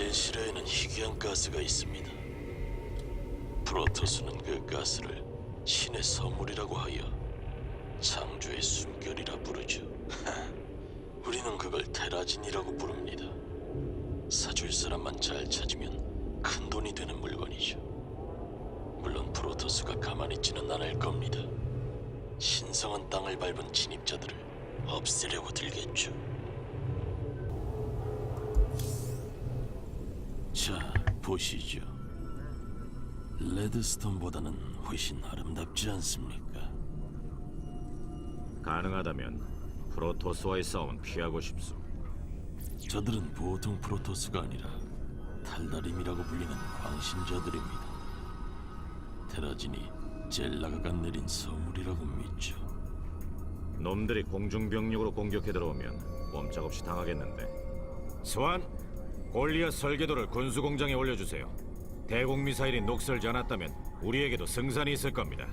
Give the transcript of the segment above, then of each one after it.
벨시라에는 희귀한 가스가 있습니다. 프로토스는 그 가스를 신의 선물이라고 하여 창조의 숨결이라 부르죠. 우리는 그걸 테라진이라고 부릅니다. 사줄 사람만 잘 찾으면 큰 돈이 되는 물건이죠. 물론 프로토스가 가만히 있지는 않을 겁니다. 신성한 땅을 밟은 진입자들을 없애려고 들겠죠. 자, 보시죠. 레드스톤보다는 훨씬 아름답지 않습니까? 가능하다면 프로토스와의 싸움은 피하고 싶소. 저들은 보통 프로토스가 아니라 탈다림이라고 불리는 광신자들입니다. 테라진이 젤라가가 내린 선물이라고 믿죠. 놈들이 공중병력으로 공격해 들어오면 꼼짝없이 당하겠는데. 스완, 골리앗 설계도를 군수공장에 올려주세요. 대공 미사일이 녹슬지 않았다면 우리에게도 승산이 있을 겁니다.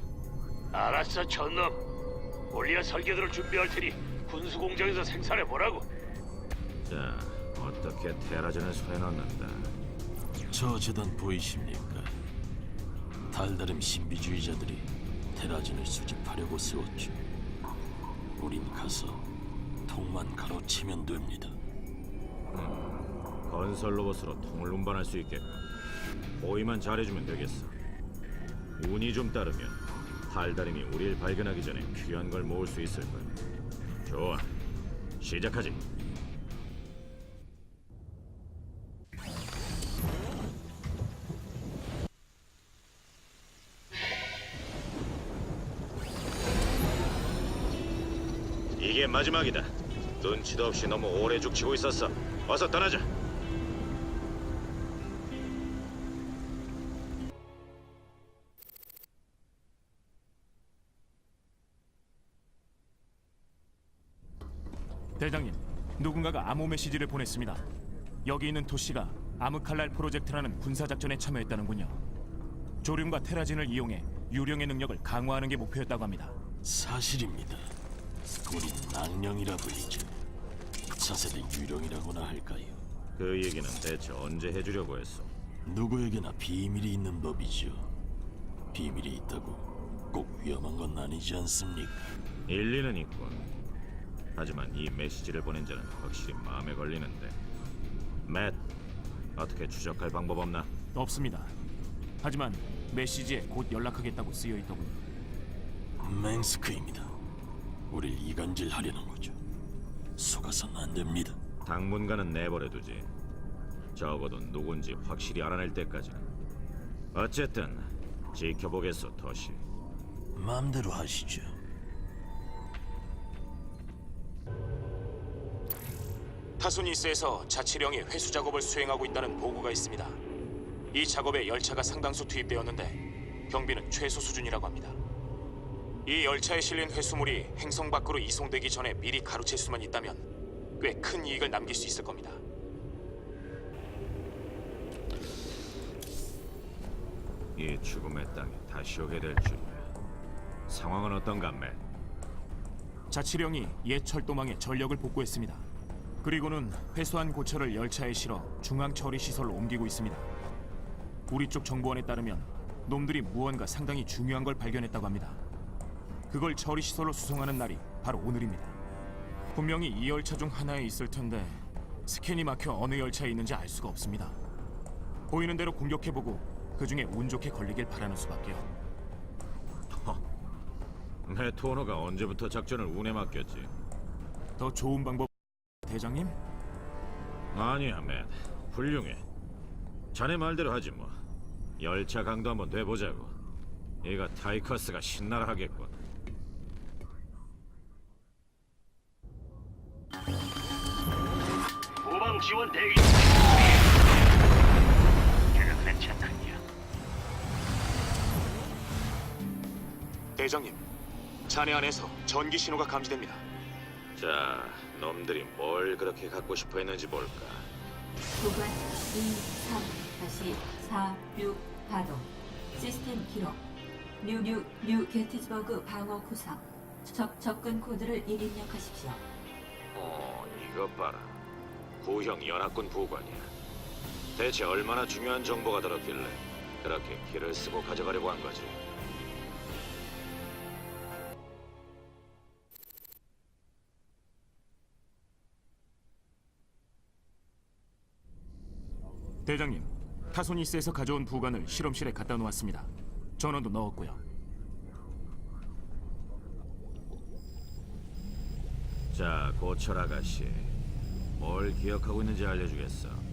알았어, 전놈. 골리앗 설계도를 준비할 테니 군수 공장에서 생산해 보라고. 자, 어떻게 테라진을 손에 넣는다. 저 재단 보이십니까? 달다림 신비주의자들이 테라진을 수집하려고 세웠죠. 우린 가서 통만 가로치면 됩니다. 건설 로봇으로 통을 운반할 수 있겠군. 호위만 잘해주면 되겠어. 운이 좀 따르면 달다림이 우리를 발견하기 전에 필요한 걸 모을 수 있을 거야. 좋아, 시작하지. 이게 마지막이다. 눈치도 없이 너무 오래 죽치고 있었어. 어서 떠나자. 대장님, 누군가가 암호 메시지를 보냈습니다. 여기 있는 도시가 아무칼날 프로젝트라는 군사작전에 참여했다는군요. 조륨과 테라진을 이용해 유령의 능력을 강화하는 게 목표였다고 합니다. 사실입니다. 우린 낭령이라 불리죠. 차세대 유령이라고나 할까요? 그 얘기는 대체 언제 해주려고 했어? 누구에게나 비밀이 있는 법이죠. 비밀이 있다고 꼭 위험한 건 아니지 않습니까? 일리는 있군. 하지만 이 메시지를 보낸 자는 확실히 마음에 걸리는데. 맷, 어떻게 추적할 방법 없나? 없습니다. 하지만 메시지에 곧 연락하겠다고 쓰여 있더군요. 맹스크입니다. 우릴 이간질하려는 거죠. 속아선 안 됩니다. 당분간은 내버려두지. 적어도 누군지 확실히 알아낼 때까지는. 어쨌든 지켜보겠소, 토시. 마음대로 하시죠. 타소니스에서 자치령이 회수 작업을 수행하고 있다는 보고가 있습니다. 이 작업에 열차가 상당수 투입되었는데 경비는 최소 수준이라고 합니다. 이 열차에 실린 회수물이 행성 밖으로 이송되기 전에 미리 가로챌 수만 있다면 꽤 큰 이익을 남길 수 있을 겁니다. 이 죽음의 땅에 다시 오게 될 줄이야. 상황은 어떤가, 맷? 자치령이 옛 철도망에 전력을 복구했습니다. 그리고는 회수한 고철을 열차에 실어 중앙 처리 시설로 옮기고 있습니다. 우리 쪽 정보원에 따르면 놈들이 무언가 상당히 중요한 걸 발견했다고 합니다. 그걸 처리 시설로 수송하는 날이 바로 오늘입니다. 분명히 이 열차 중 하나에 있을 텐데 스캔이 막혀 어느 열차에 있는지 알 수가 없습니다. 보이는 대로 공격해보고 그 중에 운 좋게 걸리길 바라는 수밖에요. 메토너가 언제부터 작전을 운에 맡겼지? 더 좋은 방법, 대장님? 아니야, 맷. 훌륭해. 자네 말대로 하지 뭐. 열차 강도 한번 돼보자고. 얘가 타이커스가 신나라 하겠군. 후방 지원 대기. 괜찮다냐. 대장님, 잔해 안에서 전기 신호가 감지됩니다. 자, 놈들이 뭘 그렇게 갖고 싶어 했는지 볼까. 구간 2, 3, 다시 4, 6, 가동. 시스템 기록. 뉴 게티즈버그 방어 구상. 접근 코드를 입력하십시오. 이것 봐라. 구형 연합군 부관이야. 대체 얼마나 중요한 정보가 들었길래 그렇게 기를 쓰고 가져가려고 한 거지? 대장님, 타소니스에서 가져온 부관을 실험실에 갖다 놓았습니다. 전원도 넣었고요. 자, 고철 아가씨, 뭘 기억하고 있는지 알려주겠어.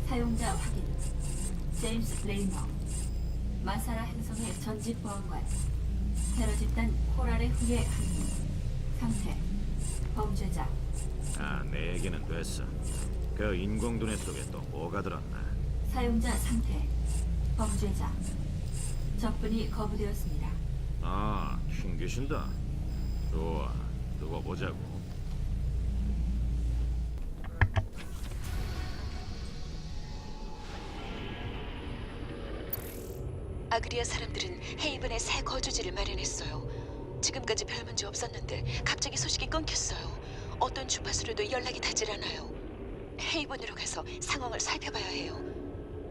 사용자 확인. 제임스 레이너. 마사라 행성의 전직 보안관. 테러 집단 코랄의 후예 합류. 상태. 범죄자. 아, 내 얘기는 됐어. 그 인공두뇌 속에 또 뭐가 들었나? 사용자 상태. 범죄자. 접근이 거부되었습니다. 아, 튕기신다. 좋아, 두고 보자고. 아그리아 사람들은 헤이븐에 새 거주지를 마련했어요. 지금까지 별 문제 없었는데 갑자기 소식이 끊겼어요. 어떤 주파수로도 연락이 닿질 않아요. 헤이븐으로 가서 상황을 살펴봐야 해요.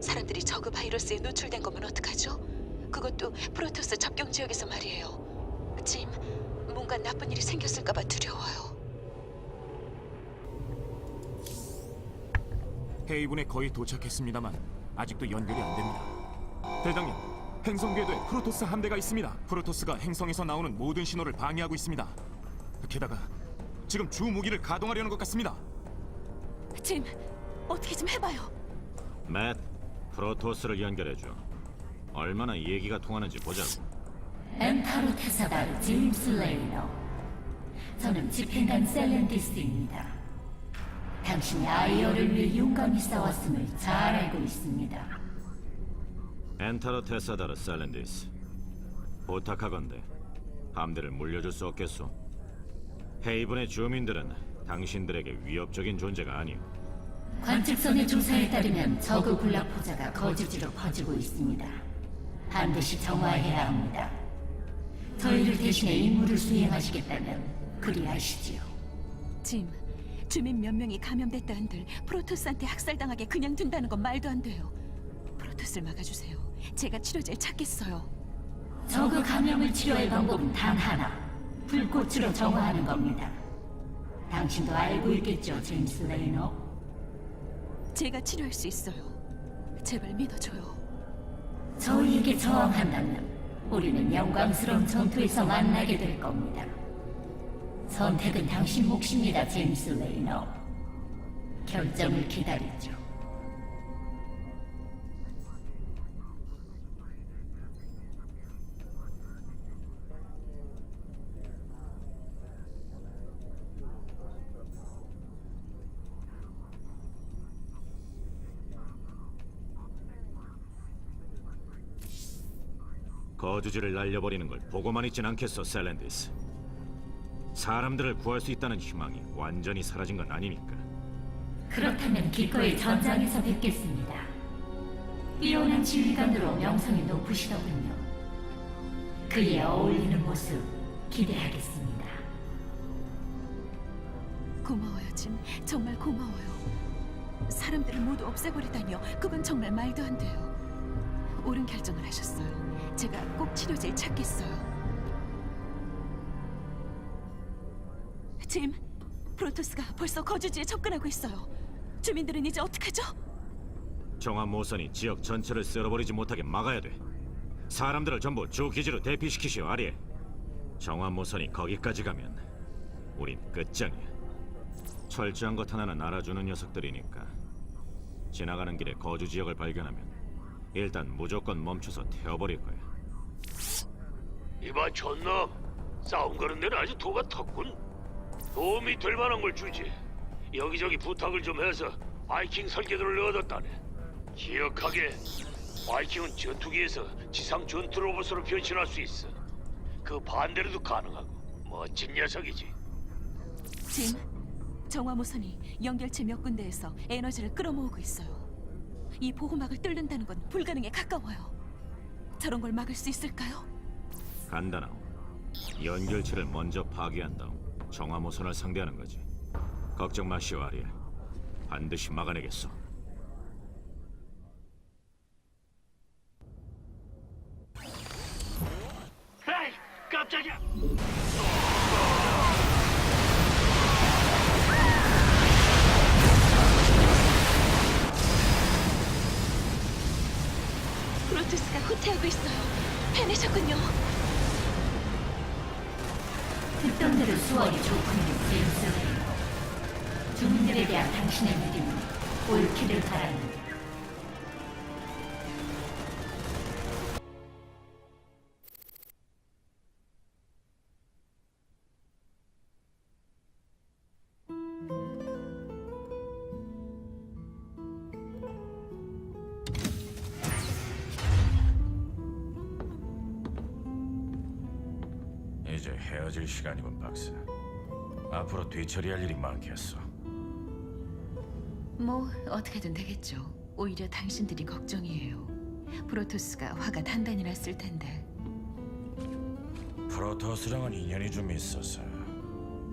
사람들이 저그 바이러스에 노출된 거면 어떡하죠? 그것도 프로토스 접경 지역에서 말이에요. 짐, 뭔가 나쁜 일이 생겼을까 봐 두려워요. 헤이븐에 거의 도착했습니다만 아직도 연결이 안 됩니다. 대장님, 행성 궤도에 프로토스 함대가 있습니다. 프로토스가 행성에서 나오는 모든 신호를 방해하고 있습니다. 게다가 지금 주 무기를 가동하려는 것 같습니다. 짐, 어떻게 좀 해봐요. 맷, 프로토스를 연결해줘. 얼마나 얘기가 통하는지 보자고. 엔타로 테사다르 제임스 레이너. 저는 집행관 셀렌디스입니다. 당신이 아이어를 위해 용감히 싸웠음을 잘 알고 있습니다. 엔타로 테사다르 셀렌디스. 부탁하건대 함대를 물려줄 수 없겠소? 헤이븐의 주민들은 당신들에게 위협적인 존재가 아니오. 관측선의 조사에 따르면 저그 군락포자가 거주지로 퍼지고 있습니다. 반드시 정화해야 합니다. 저희를 대신해 임무를 수행하시겠다면 그리하시지요. 짐, 주민 몇 명이 감염됐다 한들 프로토스한테 학살당하게 그냥 둔다는 건 말도 안 돼요. 프로토스를 막아주세요. 제가 치료제를 찾겠어요. 저그 감염을 치료할 방법은 단 하나. 불꽃으로 정화하는 겁니다. 당신도 알고 있겠죠, 제임스 레이너? 제가 치료할 수 있어요. 제발 믿어줘요. 저희에게 저항한다면 우리는 영광스러운 전투에서 만나게 될 겁니다. 선택은 당신 몫입니다, 제임스 레이너. 결정을 기다리죠. 거주지를 날려버리는 걸 보고만 있진 않겠어, 셀렌디스. 사람들을 구할 수 있다는 희망이 완전히 사라진 건 아니니까. 그렇다면 기꺼이 전장에서 뵙겠습니다. 뛰어난 지휘관으로 명성이 높으시더군요. 그에 어울리는 모습 기대하겠습니다. 고마워요, 짐. 정말 고마워요. 사람들을 모두 없애버리다니요. 그건 정말 말도 안 돼요. 옳은 결정을 하셨어요. 제가 꼭 치료제를 찾겠어요. 짐, 프로토스가 벌써 거주지에 접근하고 있어요. 주민들은 이제 어떡하죠? 정화 모선이 지역 전체를 쓸어버리지 못하게 막아야 돼. 사람들을 전부 주 기지로 대피시키시오, 아리에. 정화 모선이 거기까지 가면 우린 끝장이야. 철저한 것 하나는 알아주는 녀석들이니까. 지나가는 길에 거주 지역을 발견하면 일단 무조건 멈춰서 태워버릴 거야. 이봐 촌놈, 싸움 거는 데는 아주 도가 텄군. 도움이 될 만한 걸 주지. 여기저기 부탁을 좀 해서 바이킹 설계도를 얻었다네. 기억하게, 바이킹은 전투기에서 지상 전투 로봇으로 변신할 수 있어. 그 반대로도 가능하고 멋진 녀석이지. 짐, 정화모선이 연결체 몇 군데에서 에너지를 끌어모으고 있어요. 이 보호막을 뚫는다는 건 불가능에 가까워요. 저런 걸 막을 수 있을까요? 간단하오. 연결체를 먼저 파괴한 다음 정화 모선을 상대하는 거지. 걱정 마시오, 아리엘. 반드시 막아내겠어. 에이, 깜짝이야. 프로토스가 후퇴하고 있어요. 해내셨군요. 특전대를 수월히 좋군요, 제임스 레이너. 주민들에 대한 당신의 믿음은 옳기를 바랍니다. 이제 헤어질 시간이군, 박사. 앞으로 뒤처리할 일이 많겠어. 뭐 어떻게든 되겠죠. 오히려 당신들이 걱정이에요. 프로토스가 화가 단단히 났을 텐데. 프로토스랑은 인연이 좀 있어서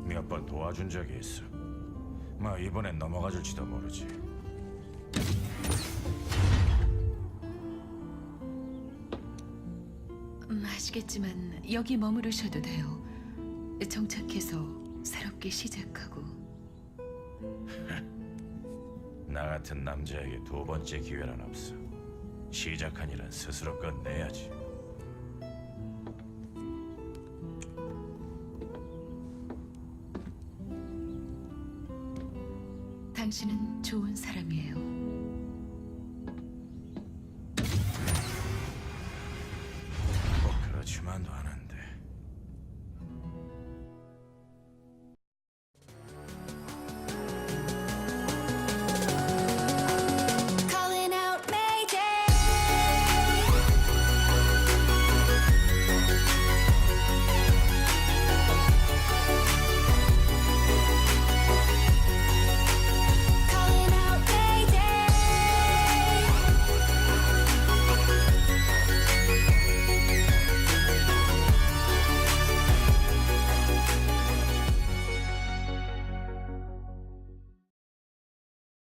몇 번 도와준 적이 있어. 뭐 이번엔 넘어가 줄지도 모르지. 아시겠지만 여기 머무르셔도 돼요. 정착해서 새롭게 시작하고. 나 같은 남자에게 두 번째 기회는 없어. 시작한 일은 스스로 끝내야지. 당신은 좋은 사람이에요.